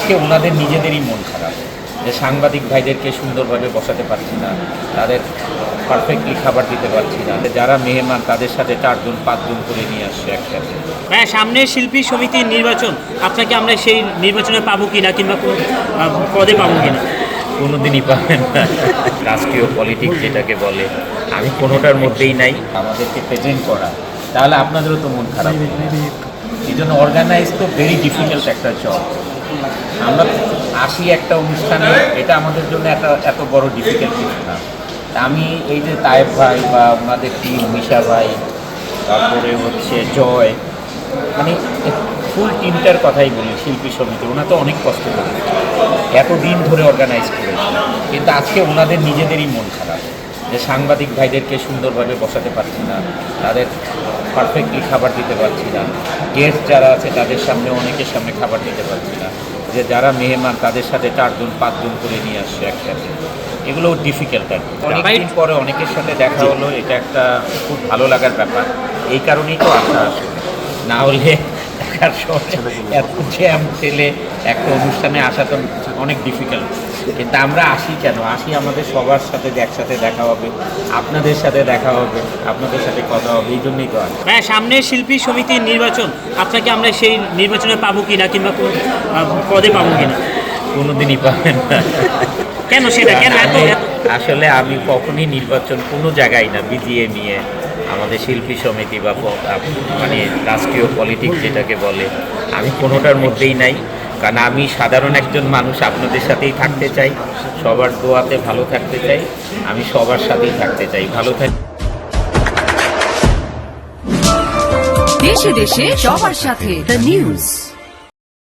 আজকে ওনাদের নিজেদেরই মন খারাপ যে সাংবাদিক ভাইদেরকে সুন্দরভাবে বসাতে পারছি না, তাদের পারফেক্টলি খাবার দিতে পারছি না। যারা মেহমান তাদের সাথে 4 জন 5 জন করে নিয়ে আসছে একসাথে। হ্যাঁ, সামনের শিল্পী সমিতির নির্বাচন, আপনাকে আমরা সেই নির্বাচনে পাবো কিনা কিংবা কোনো পদে পাবো কিনা? কোনোদিনই পাবেন না। রাষ্ট্রীয় পলিটিক্স যেটাকে বলে, আমি কোনোটার মধ্যেই নাই। আমাদেরকে প্রেজেন্ট করা, তাহলে আপনাদেরও তো মন খারাপ। এই জন্য অর্গানাইজ তো ভেরি ডিফিকাল্ট একটা জব। আমরা আসি একটা অনুষ্ঠানে, এটা আমাদের জন্য এত বড় ডিফিকাল্ট কিছু না। আমি এই যে তায়েব ভাই বা ওনাদের টিম, মিশা ভাই, তারপরে হচ্ছে জয়, মানে ফুল টিমটার কথাই বলি, শিল্পী সমিতি ওনা তো অনেক কষ্ট করেছে, এতদিন ধরে অর্গানাইজ করেছে। কিন্তু আজকে ওনাদের নিজেদেরই মন খারাপ যে সাংবাদিক ভাইদেরকে সুন্দরভাবে বসাতে পারছি না, তাদের পারফেক্টলি খাবার দিতে পারছি না, গেস্ট যারা আছে তাদের সামনে, অনেকের সামনে খাবার দিতে পারছি না, যে যারা মেহমান তাদের সাথে 4 জন 5 জন করে নিয়ে আসছে একসাথে। এগুলো ডিফিকাল্ট আর কি। অনেকদিন পরে অনেকের সাথে দেখা হলো, এটা একটা খুব ভালো লাগার ব্যাপার। এই কারণেই তো আসা আসলে, না হলে দেখার সময় এত জ্যাম ঠেলে একটা অনুষ্ঠানে আসা তো অনেক ডিফিকাল্ট। কিন্তু আমরা আসি কেন? আসি আমাদের সবার সাথে একসাথে দেখা হবে, আপনাদের সাথে দেখা হবে, আপনাদের সাথে কথা হবে, এই জন্যই তো আসি। হ্যাঁ, সামনের শিল্পী সমিতির নির্বাচন, আপনাকে আমরা সেই নির্বাচনে পাবো কিনা কিংবা কোনো পদে পাবো কিনা? কোনোদিনই পাবেন না। কেন সেটা, কেন এত? আসলে আমি কখনই নির্বাচন কোনো জায়গায় না, বিজিএ নিয়ে আমাদের শিল্পী সমিতি বা মানে রাষ্ট্রীয় পলিটিক্স যেটাকে বলে, আমি কোনোটার মধ্যেই নাই। কারণ আমি সাধারণ একজন মানুষ, আপনাদের সাথেই থাকতে চাই, সবার দোয়াতে ভালো থাকতে চাই, আমি সবার সাথেই থাকতে চাই, ভালো থাকি। দেশে দেশে সবার সাথে দ্য নিউজ।